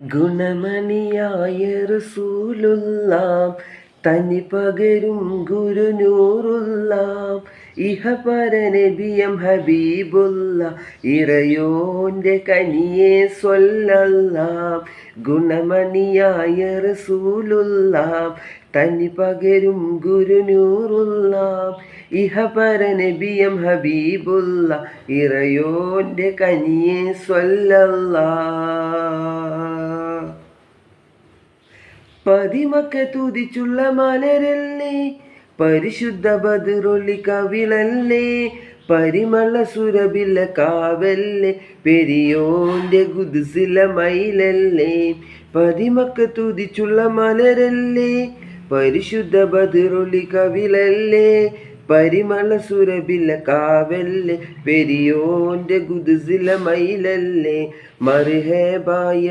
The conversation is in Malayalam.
ഗുണമണിയായ റസൂലുള്ള തനി പകരും ഗുരുനൂറുള്ള ഇഹപര നബിയം ഹബീബുള്ള ഇറയോന്റെ കനിയെ സ്വല്ലല്ല. ഗുണമണിയായ റസൂലുള്ള തനി പകരും ഗുരുനൂറുള്ള ഇഹപര നബിയം ഹബീബുള്ള ഇറയോന്റെ കനിയെ സ്വല്ലല്ല. പതിമക്ക തുതിച്ചുള്ള മലരല്ലേ, പരിശുദ്ധ ബദറൊളി കവിളല്ലേ, പരിമള സുരഭില കാവല്ലേ, പെരിയോന്റെ കുദ്സില മയിലല്ലേ. പതിമക്ക തുതിച്ചുള്ള മലരല്ലേ, പരിശുദ്ധ ബദറൊളി കവിളല്ലേ, പരിമള സുരഭില കാവല്ലേ, പെരിയോന്റെ കുദ്സില മയിലല്ലേ. മർഹബായ